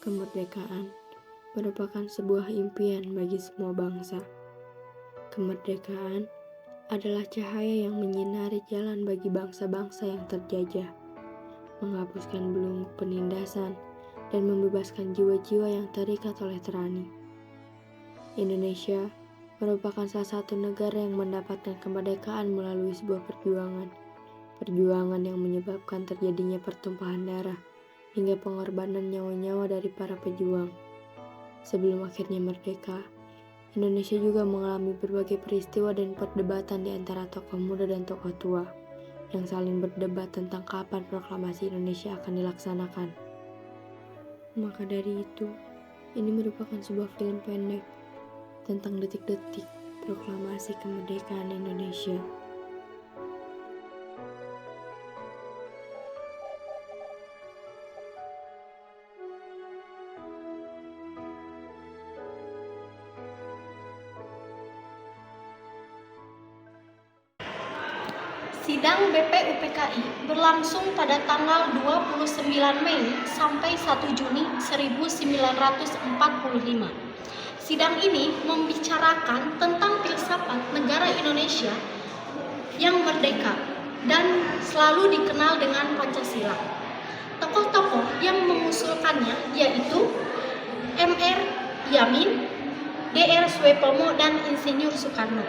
Kemerdekaan merupakan sebuah impian bagi semua bangsa. Kemerdekaan adalah cahaya yang menyinari jalan bagi bangsa-bangsa yang terjajah, menghapuskan belenggu penindasan, dan membebaskan jiwa-jiwa yang terikat oleh tyranni. Indonesia merupakan salah satu negara yang mendapatkan kemerdekaan melalui sebuah perjuangan yang menyebabkan terjadinya pertumpahan darah hingga pengorbanan nyawa-nyawa dari para pejuang. Sebelum akhirnya merdeka, Indonesia juga mengalami berbagai peristiwa dan perdebatan di antara tokoh muda dan tokoh tua yang saling berdebat tentang kapan proklamasi Indonesia akan dilaksanakan. Maka dari itu, ini merupakan sebuah film pendek tentang detik-detik proklamasi kemerdekaan Indonesia. Sidang BPUPKI berlangsung pada tanggal 29 Mei sampai 1 Juni 1945. Sidang ini membicarakan tentang filsafat negara Indonesia yang merdeka dan selalu dikenal dengan Pancasila. Tokoh-tokoh yang mengusulkannya yaitu M.R. Yamin, D.R. Suetomo, dan Insinyur Soekarno.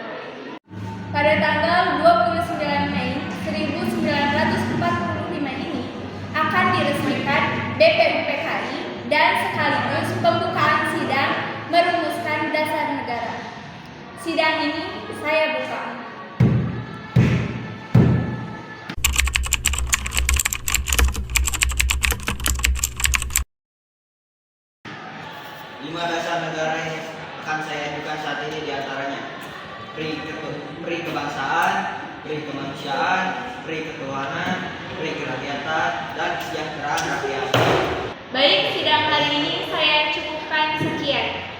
Pada tanggal 29 Mei 1945 ini akan diresmikan BPUPKI dan sekaligus pembukaan sidang merumuskan dasar negara. Sidang ini saya buka. Lima dasar negara yang akan saya ajukan saat ini diantaranya PRI kebangsaan, PRI kemanusiaan, PRI ketuhanan, PRI kerakyatan, dan kesejahteraan rakyat. Baik, sidang hari ini saya cukupkan sekian.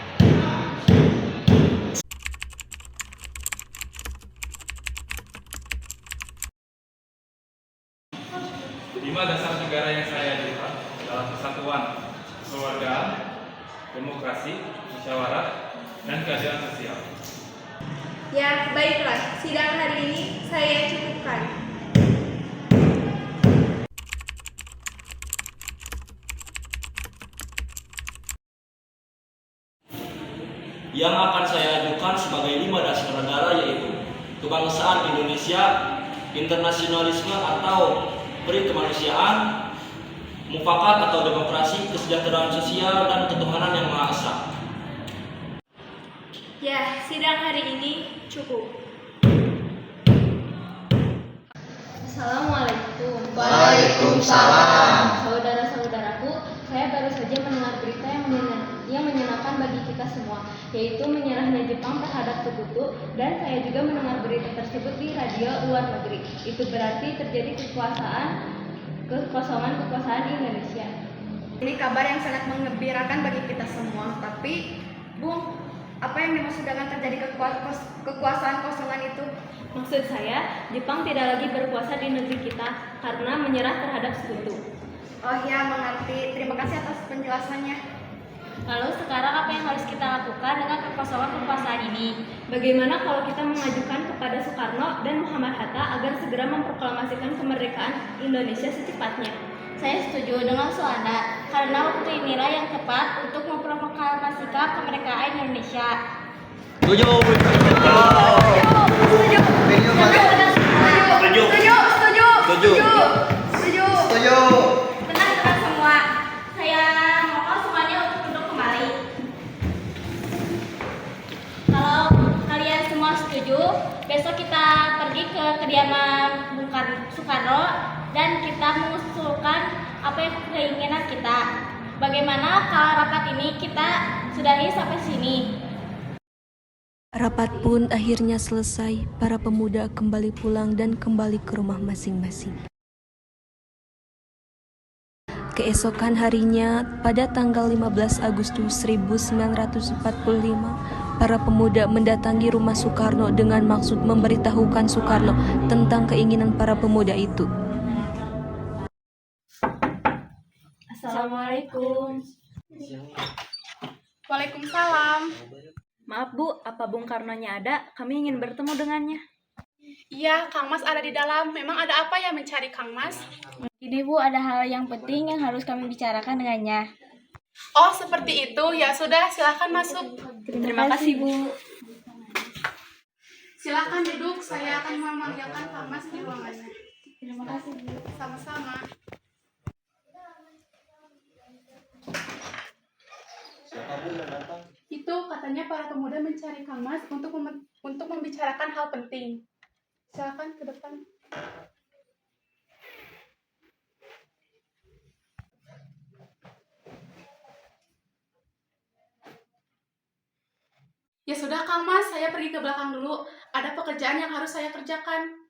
Lima dasar negara yang saya ajukan adalah persatuan, kekeluargaan, demokrasi, musyawarah, dan keadilan sosial. Ya, baiklah, sidang hari ini saya cukupkan. Yang akan saya ajukan sebagai lima dasar negara yaitu kebangsaan Indonesia, internasionalisme atau PRI kemanusiaan, mufakat atau demokrasi, kesejahteraan sosial, dan ketuhanan yang Maha Esa. Ya, sidang hari ini cukup. Assalamualaikum. Waalaikumsalam. Saudara-saudaraku, saya baru saja mendengar berita yang menyenangkan bagi kita semua, yaitu menyerahnya Jepang terhadap sekutu, dan saya juga mendengar berita tersebut di radio luar negeri. Itu berarti terjadi kekosongan kekuasaan di Indonesia. Ini kabar yang sangat menggembirakan bagi kita semua. Tapi, Bung, apa yang dimaksud dengan terjadi kekuasaan kosongan itu? Maksud saya, Jepang tidak lagi berkuasa di negeri kita karena menyerah terhadap sekutu. Oh ya, mengerti. Terima kasih atas penjelasannya. Lalu sekarang apa yang harus kita lakukan dengan kekosongan kekuasaan ini? Bagaimana kalau kita mengajukan kepada Soekarno dan Muhammad Hatta agar segera memproklamasikan kemerdekaan Indonesia secepatnya? Saya setuju dengan Suanda, karena waktu inilah yang tepat untuk memproklamasikan kemerdekaan Indonesia. Setuju. Tenang semua. Saya mohon semuanya untuk duduk kembali. Kalau kalian semua setuju, besok kita pergi ke kediaman Bung Soekarno dan kita mengusulkan apa yang keinginan kita. Bagaimana kalau rapat ini kita sudahi sampai sini? Rapat pun akhirnya selesai. Para pemuda kembali pulang dan kembali ke rumah masing-masing. Keesokan harinya, pada tanggal 15 Agustus 1945, para pemuda mendatangi rumah Soekarno dengan maksud memberitahukan Soekarno tentang keinginan para pemuda itu. Assalamualaikum. Waalaikumsalam. Maaf Bu, apa Bung Karnonya ada? Kami ingin bertemu dengannya. Iya, Kang Mas ada di dalam. Memang ada apa ya mencari Kang Mas? Ini Bu, ada hal yang penting yang harus kami bicarakan dengannya. Oh, seperti itu. Ya sudah, silakan masuk. Terima kasih Bu. Silakan duduk. Saya akan memanggilkan Kang Mas di ruangannya. Terima kasih Bu. Sama-sama. Itu katanya para pemuda mencari Kang Mas untuk membicarakan hal penting. Silakan ke depan. Ya sudah Kang Mas, saya pergi ke belakang dulu. Ada pekerjaan yang harus saya kerjakan.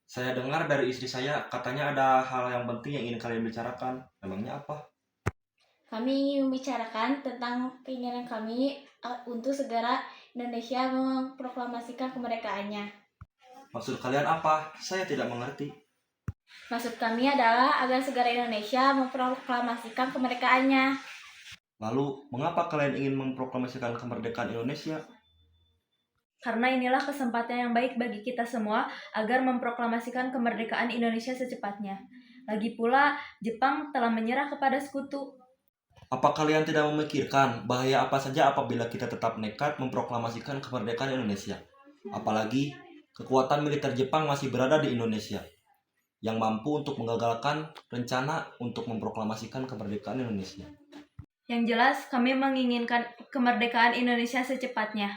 Saya dengar dari istri saya, katanya ada hal yang penting yang ingin kalian bicarakan. Memangnya apa? Kami ingin membicarakan tentang keinginan kami untuk segera Indonesia memproklamasikan kemerdekaannya. Maksud kalian apa? Saya tidak mengerti. Maksud kami adalah agar segera Indonesia memproklamasikan kemerdekaannya. Lalu, mengapa kalian ingin memproklamasikan kemerdekaan Indonesia? Karena inilah kesempatan yang baik bagi kita semua agar memproklamasikan kemerdekaan Indonesia secepatnya. Lagi pula, Jepang telah menyerah kepada sekutu. Apa kalian tidak memikirkan bahaya apa saja apabila kita tetap nekat memproklamasikan kemerdekaan Indonesia? Apalagi, kekuatan militer Jepang masih berada di Indonesia, yang mampu untuk menggagalkan rencana untuk memproklamasikan kemerdekaan Indonesia. Yang jelas, kami menginginkan kemerdekaan Indonesia secepatnya.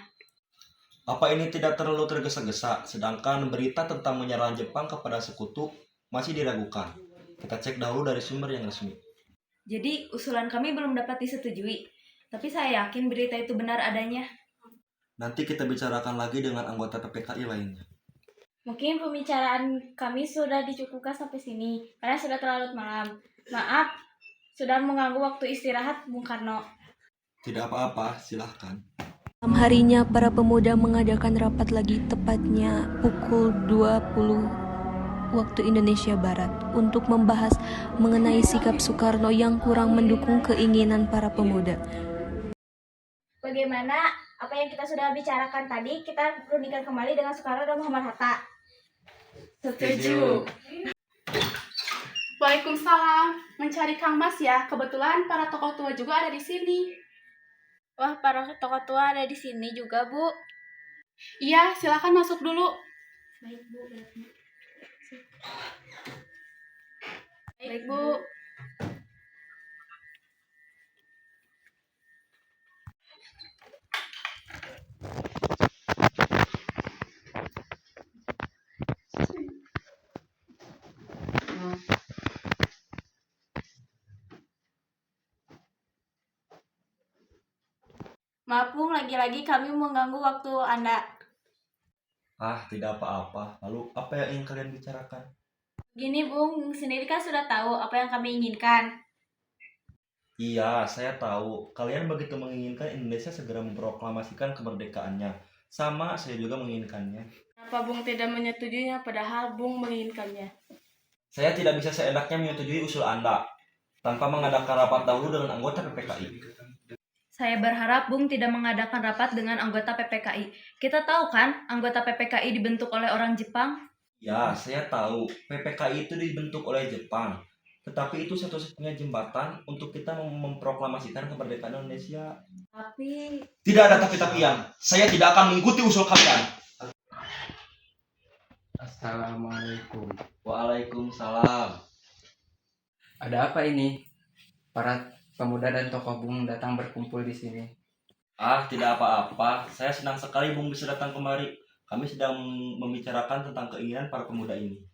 Apa ini tidak terlalu tergesa-gesa, sedangkan berita tentang menyerang Jepang kepada sekutu masih diragukan? Kita cek dahulu dari sumber yang resmi. Jadi, usulan kami belum dapat disetujui. Tapi saya yakin berita itu benar adanya. Nanti kita bicarakan lagi dengan anggota PPKI lainnya. Mungkin pembicaraan kami sudah dicukupkan sampai sini, karena sudah terlalu malam. Maaf, sudah mengganggu waktu istirahat Bung Karno. Tidak apa-apa, silahkan. Malam harinya, para pemuda mengadakan rapat lagi, tepatnya pukul 20 waktu Indonesia Barat, untuk membahas mengenai sikap Soekarno yang kurang mendukung keinginan para pemuda. Bagaimana apa yang kita sudah bicarakan tadi, kita rundingkan kembali dengan Soekarno dan Muhammad Hatta. Setuju. Waalaikumsalam. Mencari Kang Mas ya. Kebetulan para tokoh tua juga ada di sini. Wah, para tokoh tua ada di sini juga, Bu. Iya, silakan masuk dulu. Baik, Bu. Baik, Bu. Maaf, Bung, lagi-lagi kami mengganggu waktu Anda. Tidak apa-apa. Lalu, apa yang ingin kalian bicarakan? Gini, Bung sendiri kan sudah tahu apa yang kami inginkan. Iya, saya tahu. Kalian begitu menginginkan Indonesia segera memproklamasikan kemerdekaannya. Sama, saya juga menginginkannya. Kenapa Bung tidak menyetujuinya padahal Bung menginginkannya? Saya tidak bisa seenaknya menyetujui usul Anda tanpa mengadakan rapat dahulu dengan anggota PPKI. Saya berharap Bung tidak mengadakan rapat dengan anggota PPKI. Kita tahu kan, anggota PPKI dibentuk oleh orang Jepang? Ya, saya tahu. PPKI itu dibentuk oleh Jepang. Tetapi itu satu-satunya jembatan untuk kita memproklamasikan kemerdekaan Indonesia. Tapi... Tidak ada tapi-tapian. Saya tidak akan mengikuti usul kalian. Assalamualaikum. Waalaikumsalam. Ada apa ini? Para pemuda dan tokoh Bung datang berkumpul di sini. Tidak apa-apa. Saya senang sekali Bung bisa datang kemari. Kami sedang membicarakan tentang keinginan para pemuda ini.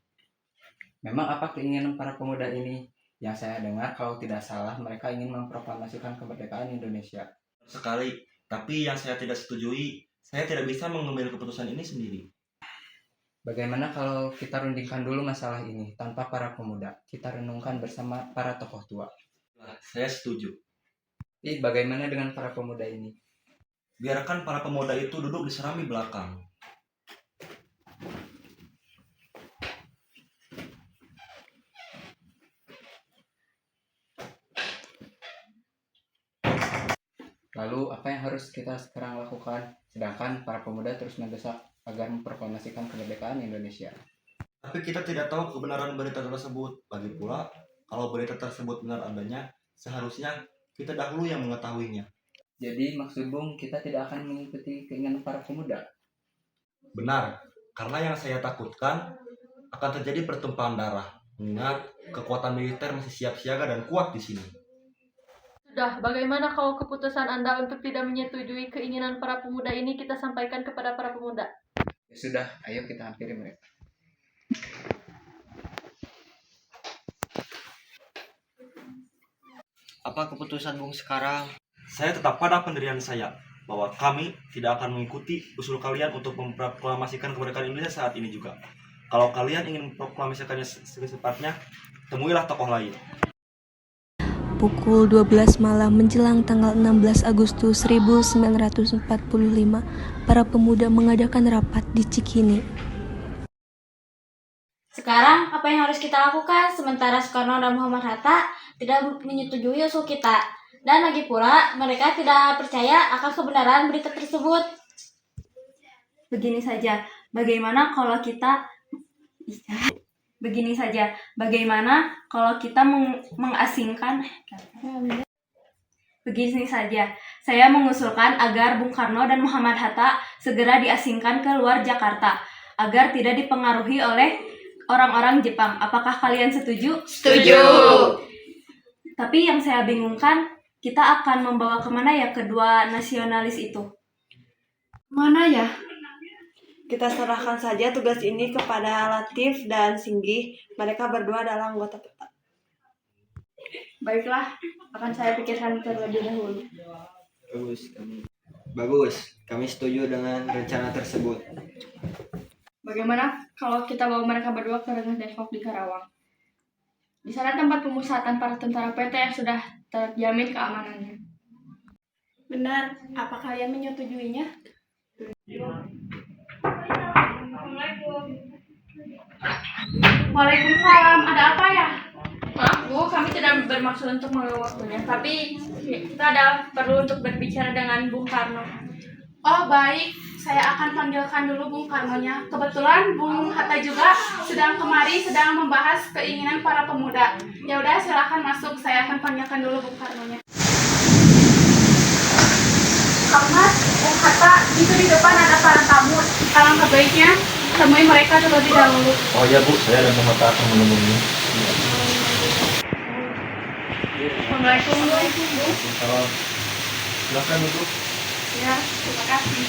Memang apa keinginan para pemuda ini? Yang saya dengar kalau tidak salah mereka ingin memproklamasikan kemerdekaan Indonesia. Sekali, tapi yang saya tidak setujui, saya tidak bisa mengambil keputusan ini sendiri. Bagaimana kalau kita rundingkan dulu masalah ini tanpa para pemuda? Kita renungkan bersama para tokoh tua. Saya setuju. Tapi bagaimana dengan para pemuda ini? Biarkan para pemuda itu duduk di serambi belakang. Lalu apa yang harus kita sekarang lakukan? Sedangkan para pemuda terus mendesak agar memproklamasikan kemerdekaan Indonesia. Tapi kita tidak tahu kebenaran berita tersebut. Lagi pula, kalau berita tersebut benar adanya, seharusnya kita dahulu yang mengetahuinya. Jadi maksud Bung, kita tidak akan mengikuti keinginan para pemuda? Benar, karena yang saya takutkan akan terjadi pertumpahan darah. Mengingat kekuatan militer masih siap siaga dan kuat di sini. Sudah, bagaimana kalau keputusan Anda untuk tidak menyetujui keinginan para pemuda ini kita sampaikan kepada para pemuda? Ya sudah, ayo kita hampiri mereka. Apa keputusan Bung sekarang? Saya tetap pada pendirian saya, bahwa kami tidak akan mengikuti usul kalian untuk memproklamasikan kemerdekaan Indonesia saat ini juga. Kalau kalian ingin memproklamasikannya secepatnya, temuilah tokoh lain. Pukul 12 malam menjelang tanggal 16 Agustus 1945, para pemuda mengadakan rapat di Cikini. Sekarang apa yang harus kita lakukan sementara Soekarno dan Muhammad Hatta tidak menyetujui usul kita? Dan lagi pula mereka tidak percaya akan kebenaran berita tersebut. Begini saja, bagaimana kalau kita mengasingkan? Begini saja, saya mengusulkan agar Bung Karno dan Muhammad Hatta segera diasingkan ke luar Jakarta agar tidak dipengaruhi oleh orang-orang Jepang. Apakah kalian setuju? Setuju. Tapi yang saya bingungkan, kita akan membawa kemana ya kedua nasionalis itu? Mana ya? Kita serahkan saja tugas ini kepada Latif dan Singgih. Mereka berdua adalah anggota tetap. Baiklah, akan saya pikirkan terlebih dahulu. Bagus. Kami setuju dengan rencana tersebut. Bagaimana kalau kita bawa mereka berdua ke Rengas Dengklok di Karawang? Di sana tempat pemusatan para tentara PT yang sudah terjamin keamanannya. Benar, apa kalian menyetujuinya? Waalaikumsalam, ada apa ya? Maaf Bu, kami tidak bermaksud untuk mengganggu waktunya, tapi kita ada perlu untuk berbicara dengan Bung Karno. Oh baik, saya akan panggilkan dulu Bung Karnonya. Kebetulan Bung Hatta juga sedang membahas keinginan para pemuda. Ya udah, silakan masuk. Saya akan panggilkan dulu Bung Karnonya. Karena Bung Hatta, itu di depan ada para tamu. Alangkah baiknya temui mereka terlebih dahulu. Oh iya Bu, saya dan Muhammad akan menunggunya. Assalamualaikum Bu. Salam. Silakan duduk. Ya, terima kasih.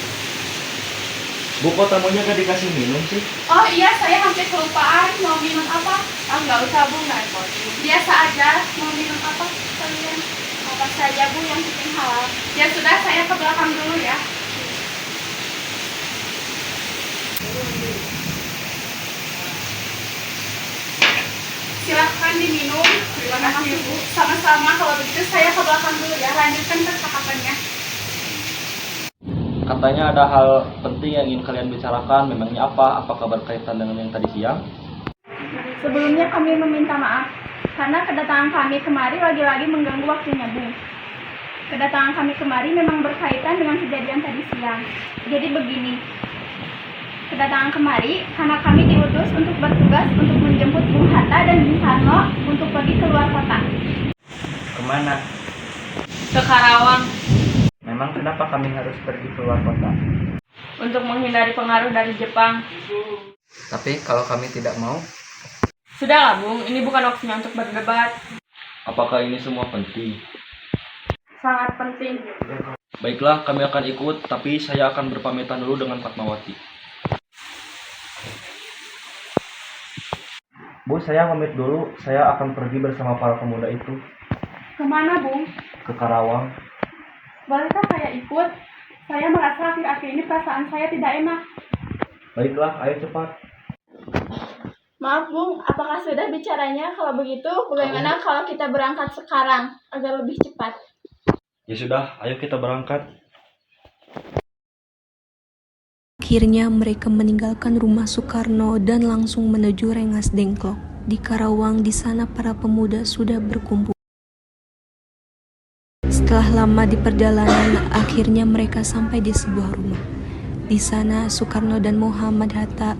Bu, kok tamunya gak dikasih minum sih? Oh iya, saya hampir kelupaan. Mau minum apa? Ah, nggak usah Bu, nggak repot. Biasa aja. Mau minum apa kalian? Apa saja Bu yang penting halal. Ya sudah, saya ke belakang dulu ya. Silahkan diminum. Terima kasih Bu. Sama-sama, kalau begitu saya ke belakang dulu ya. Lanjutkan percakapannya. Katanya ada hal penting yang ingin kalian bicarakan. Memangnya apa? Apakah berkaitan dengan yang tadi siang? Sebelumnya kami meminta maaf karena kedatangan kami kemari lagi-lagi mengganggu waktunya Bung. Kedatangan kami kemari memang berkaitan dengan kejadian tadi siang. Jadi begini, kedatangan kemari karena kami diutus untuk bertugas untuk menjemput Bung Hatta dan Bung Karno untuk pergi ke luar kota. Kemana? Ke Karawang. Memang kenapa kami harus pergi keluar kota? Untuk menghindari pengaruh dari Jepang. Tapi kalau kami tidak mau? Sudahlah Bung, ini bukan waktunya untuk berdebat. Apakah ini semua penting? Sangat penting. Baiklah, kami akan ikut, tapi saya akan berpamitan dulu dengan Fatmawati. Bu, saya pamit dulu. Saya akan pergi bersama para pemuda itu Kemana Bung? ke Karawang. Bolehkah saya ikut? Saya merasa akhir-akhir ini perasaan saya tidak enak. Baiklah, ayo cepat. Maaf Bung, apakah sudah bicaranya? Kalau begitu, bagaimana kalau kita berangkat sekarang agar lebih cepat? Ya sudah, ayo kita berangkat. Akhirnya mereka meninggalkan rumah Soekarno dan langsung menuju Rengas Dengklok. Di Karawang, di sana para pemuda sudah berkumpul. Setelah lama di perjalanan, akhirnya mereka sampai di sebuah rumah. Di sana, Soekarno dan Muhammad Hatta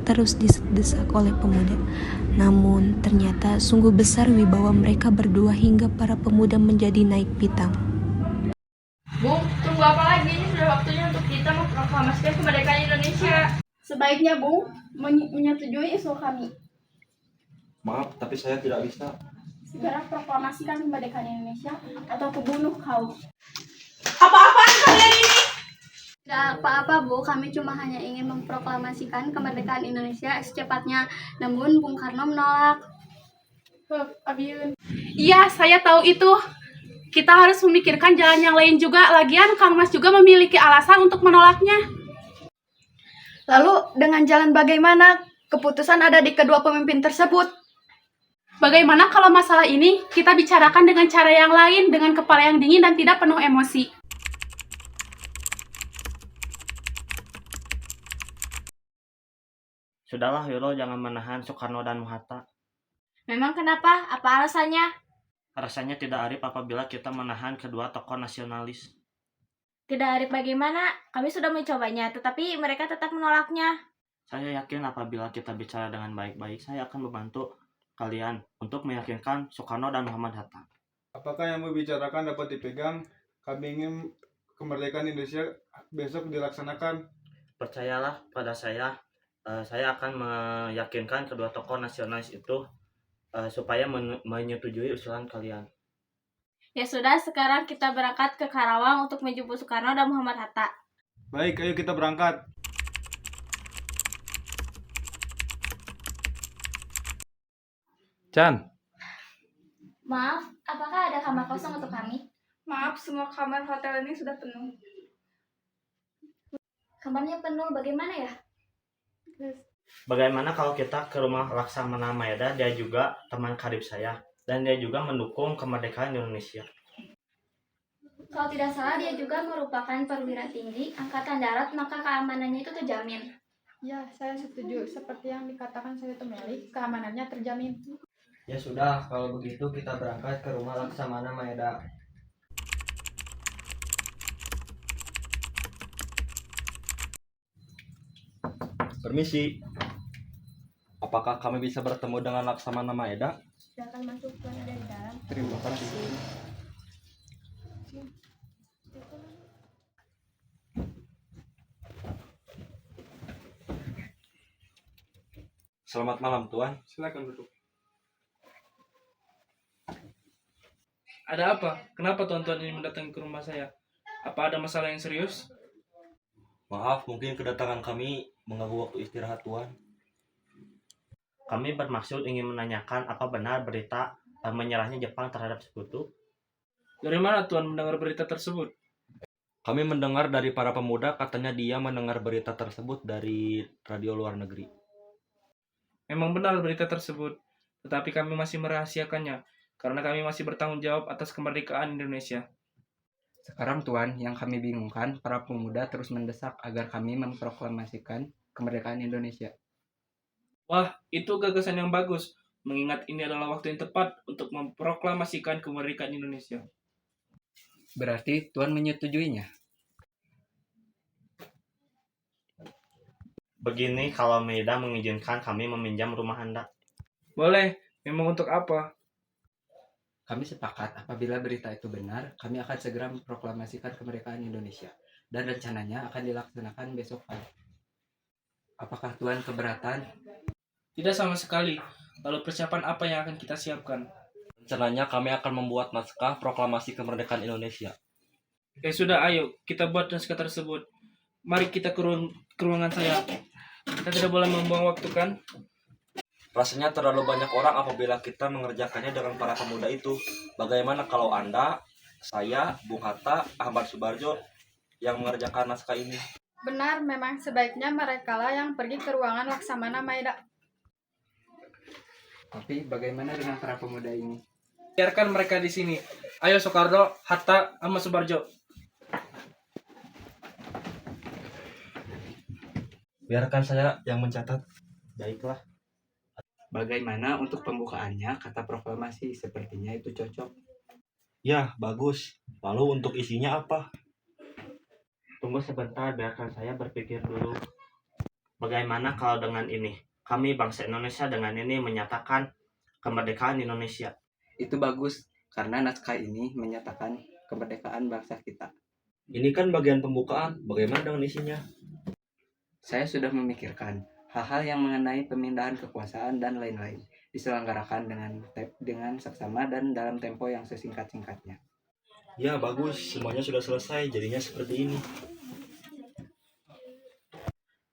terus didesak oleh pemuda. Namun, ternyata sungguh besar wibawa mereka berdua hingga para pemuda menjadi naik pitam. Bung, tunggu apa lagi? Ini sudah waktunya untuk kita memproklamasikan kemerdekaan Indonesia. Sebaiknya Bung menyetujui usul kami. Maaf, tapi saya tidak bisa. Segera proklamasikan kemerdekaan Indonesia atau kubunuh kau. Apa-apaan kalian ini? Tidak apa-apa Bu, kami cuma hanya ingin memproklamasikan kemerdekaan Indonesia secepatnya. Namun Bung Karno menolak. Abiun. Iya, saya tahu itu. Kita harus memikirkan jalan yang lain juga. Lagian Kang Mas juga memiliki alasan untuk menolaknya. Lalu dengan jalan bagaimana? Keputusan ada di kedua pemimpin tersebut. Bagaimana kalau masalah ini kita bicarakan dengan cara yang lain, dengan kepala yang dingin dan tidak penuh emosi? Sudahlah Wiro, jangan menahan Soekarno dan Hatta. Memang kenapa? Apa alasannya? Rasanya tidak arif apabila kita menahan kedua tokoh nasionalis. Tidak arif bagaimana? Kami sudah mencobanya, tetapi mereka tetap menolaknya. Saya yakin apabila kita bicara dengan baik-baik, saya akan membantu kalian untuk meyakinkan Soekarno dan Muhammad Hatta. Apakah yang membicarakan dapat dipegang? Kami ingin kemerdekaan Indonesia besok dilaksanakan. Percayalah pada saya akan meyakinkan kedua tokoh nasionalis itu supaya menyetujui usulan kalian. Ya sudah, sekarang kita berangkat ke Karawang untuk menjemput Soekarno dan Muhammad Hatta. Baik, ayo kita berangkat. Chan, Maaf, apakah ada kamar kosong untuk kami? Maaf, semua kamar hotel ini sudah penuh. Kamarnya penuh, bagaimana ya? Bagaimana kalau kita ke rumah Laksamana Maeda? Dia juga teman karib saya dan dia juga mendukung kemerdekaan Indonesia. Kalau tidak salah, dia juga merupakan perwira tinggi Angkatan Darat, maka keamanannya itu terjamin. Ya, saya setuju. Seperti yang dikatakan saya Meli, keamanannya terjamin. Ya sudah, kalau begitu kita berangkat ke rumah Laksamana Maeda. Permisi. Apakah kami bisa bertemu dengan Laksamana Maeda? Silakan masuk, Tuan, ada di dalam. Terima kasih. Selamat malam, Tuan. Silakan duduk. Ada apa? Kenapa tuan-tuan ini mendatangi ke rumah saya? Apa ada masalah yang serius? Maaf, mungkin kedatangan kami mengganggu waktu istirahat Tuan. Kami bermaksud ingin menanyakan apa benar berita menyerahnya Jepang terhadap sekutu. Dari mana tuan mendengar berita tersebut? Kami mendengar dari para pemuda, katanya dia mendengar berita tersebut dari radio luar negeri. Memang benar berita tersebut, tetapi kami masih merahasiakannya karena kami masih bertanggung jawab atas kemerdekaan Indonesia. Sekarang Tuan, yang kami bingungkan, para pemuda terus mendesak agar kami memproklamasikan kemerdekaan Indonesia. Wah, itu gagasan yang bagus, mengingat ini adalah waktu yang tepat untuk memproklamasikan kemerdekaan Indonesia. Berarti Tuan menyetujuinya? Begini, kalau Maeda mengizinkan kami meminjam rumah Anda. Boleh, memang untuk apa? Kami sepakat apabila berita itu benar, kami akan segera memproklamasikan kemerdekaan Indonesia. Dan rencananya akan dilaksanakan besok pagi. Apakah Tuan keberatan? Tidak sama sekali. Lalu persiapan apa yang akan kita siapkan? Rencananya kami akan membuat naskah proklamasi kemerdekaan Indonesia. Ya sudah, ayo kita buat naskah tersebut. Mari kita ke ruangan saya. Kita tidak boleh membuang waktu, kan? Rasanya terlalu banyak orang apabila kita mengerjakannya dengan para pemuda itu. Bagaimana kalau Anda, saya, Bung Hatta, Ahmad Subarjo yang mengerjakan naskah ini? Benar, memang sebaiknya merekalah yang pergi ke ruangan Laksamana Maeda. Tapi bagaimana dengan para pemuda ini? Biarkan mereka di sini. Ayo Soekarno, Hatta, Ahmad Subarjo. Biarkan saya yang mencatat. Baiklah. Bagaimana untuk pembukaannya? Kata proklamasi, sepertinya itu cocok. Ya, bagus. Lalu untuk isinya apa? Tunggu sebentar, biarkan saya berpikir dulu. Bagaimana kalau dengan ini? Kami bangsa Indonesia dengan ini menyatakan kemerdekaan Indonesia. Itu bagus, karena naskah ini menyatakan kemerdekaan bangsa kita. Ini kan bagian pembukaan. Bagaimana dengan isinya? Saya sudah memikirkan hal-hal yang mengenai pemindahan kekuasaan dan lain-lain diselenggarakan dengan seksama dan dalam tempo yang sesingkat-singkatnya. Ya, bagus. Semuanya sudah selesai. Jadinya seperti ini.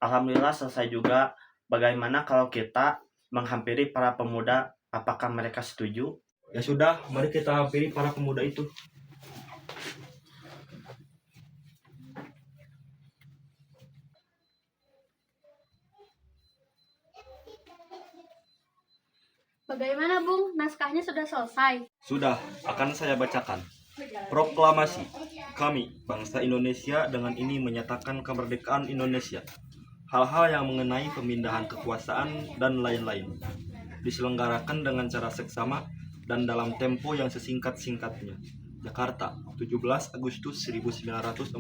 Alhamdulillah selesai juga. Bagaimana kalau kita menghampiri para pemuda? Apakah mereka setuju? Ya sudah, mari kita hampiri para pemuda itu. Bagaimana, Bung? Naskahnya sudah selesai. Sudah, akan saya bacakan. Proklamasi. Kami, bangsa Indonesia, dengan ini menyatakan kemerdekaan Indonesia. Hal-hal yang mengenai pemindahan kekuasaan dan lain-lain diselenggarakan dengan cara seksama dan dalam tempo yang sesingkat-singkatnya. Jakarta, 17 Agustus 1945.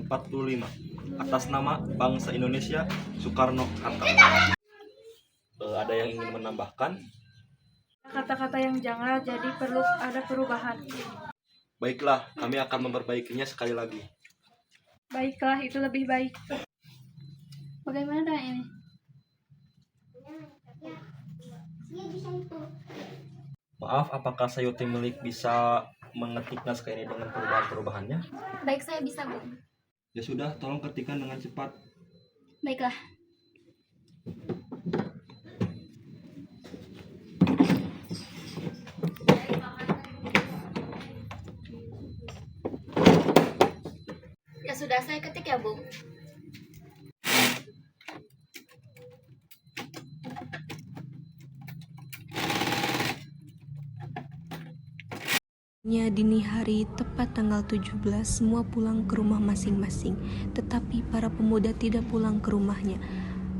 Atas nama bangsa Indonesia, Soekarno-Hatta. Ada yang ingin menambahkan? Kata-kata yang janggal, jadi perlu ada perubahan. Baiklah, kami akan memperbaikinya sekali lagi. Baiklah, itu lebih baik. Bagaimana dengan ini? Maaf, apakah Sayuti Milik bisa mengetik naskah ini dengan perubahan-perubahannya? Baik, saya bisa, Bu. Ya sudah, tolong ketikkan dengan cepat. Baiklah. Ya sudah, saya ketik ya, Bu. Dini hari, tepat tanggal 17, semua pulang ke rumah masing-masing. Tetapi para pemuda tidak pulang ke rumahnya.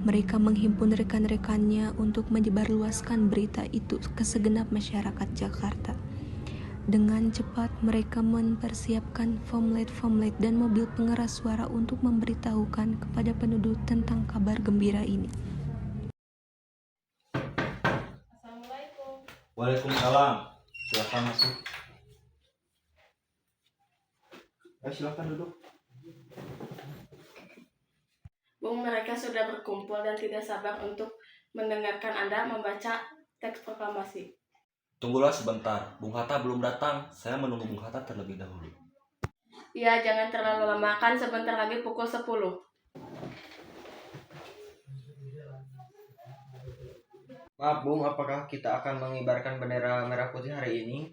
Mereka menghimpun rekan-rekannya untuk menyebarluaskan berita itu ke segenap masyarakat Jakarta. Dengan cepat mereka mempersiapkan pamflet dan mobil pengeras suara untuk memberitahukan kepada penduduk tentang kabar gembira ini. Assalamualaikum. Waalaikumsalam. Silakan masuk. Silakan duduk. Bung, mereka sudah berkumpul dan tidak sabar untuk mendengarkan Anda membaca teks proklamasi. Tunggulah sebentar, Bung Hatta belum datang. Saya menunggu Bung Hatta terlebih dahulu. Ya, jangan terlalu lama, kan sebentar lagi pukul 10. Maaf Bung, apakah kita akan mengibarkan bendera merah putih hari ini?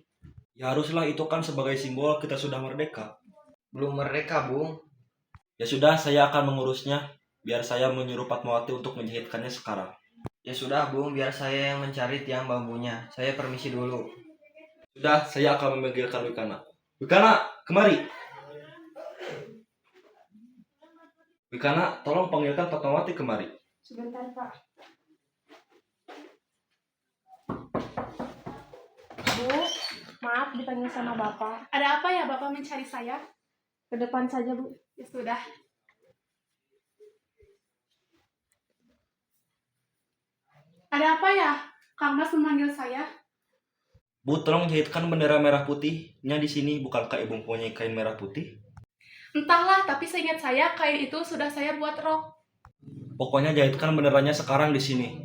Ya haruslah, itu kan sebagai simbol kita sudah merdeka. Belum merdeka Bung. Ya sudah, saya akan mengurusnya. Biar saya menyuruh Fatmawati untuk menjahitkannya sekarang. Ya sudah Bung, biar saya yang mencari tiang bambunya. Saya permisi dulu. Sudah, saya akan memanggilkan Wikana. Wikana, kemari. Wikana, tolong panggilkan Fatmawati kemari. Sebentar, Pak. Bu, maaf dipanggil sama Bapak. Ada apa ya Bapak mencari saya? Ke depan saja, Bu. Ya sudah. Ada apa ya? Kang Mas memanggil saya. Bu, tolong jahitkan bendera merah putihnya di sini. Bukankah Ibu mempunyai kain merah putih? Entahlah, tapi seingat saya kain itu sudah saya buat rok. Pokoknya jahitkan benderanya sekarang di sini.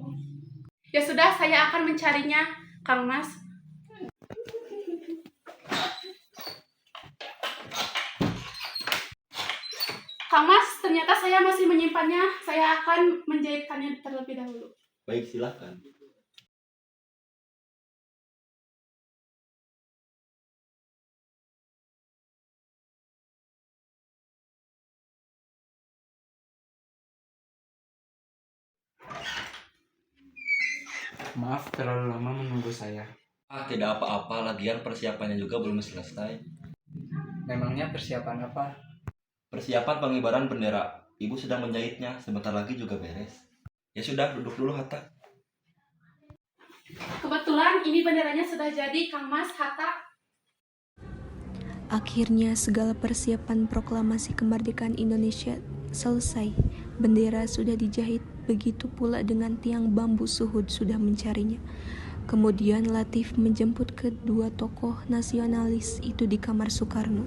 Ya sudah, saya akan mencarinya, Kang Mas. Kang Mas, ternyata saya masih menyimpannya. Saya akan menjahitkannya terlebih dahulu. Baik, silakan. Maaf terlalu lama menunggu saya. Tidak apa-apa, lagian persiapannya juga belum selesai. Memangnya persiapan apa? Persiapan pengibaran bendera. Ibu sedang menjahitnya, sebentar lagi juga beres. Ya sudah, duduk dulu Hatta. Kebetulan ini benderanya sudah jadi, Kang Mas, Hatta. Akhirnya segala persiapan proklamasi kemerdekaan Indonesia selesai. Bendera sudah dijahit, begitu pula dengan tiang bambu Suhud sudah mencarinya. Kemudian Latif menjemput kedua tokoh nasionalis itu di kamar Soekarno.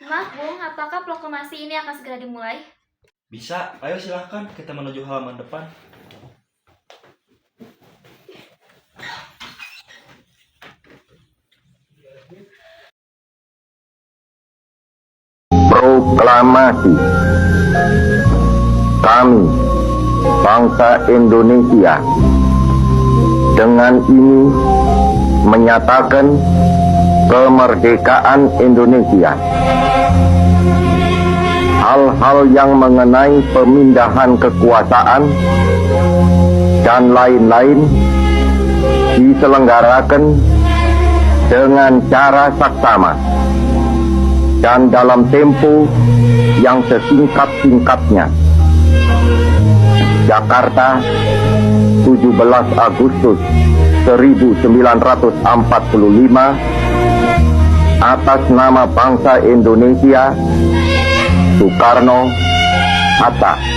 Maaf Bung, apakah proklamasi ini akan segera dimulai? Bisa, ayo silahkan kita menuju halaman depan. Proklamasi. Kami, bangsa Indonesia, dengan ini menyatakan kemerdekaan Indonesia. Hal-hal yang mengenai pemindahan kekuasaan dan lain-lain diselenggarakan dengan cara saksama dan dalam tempo yang sesingkat-singkatnya. Jakarta, 17 Agustus 1945, atas nama bangsa Indonesia, Soekarno, Hatta.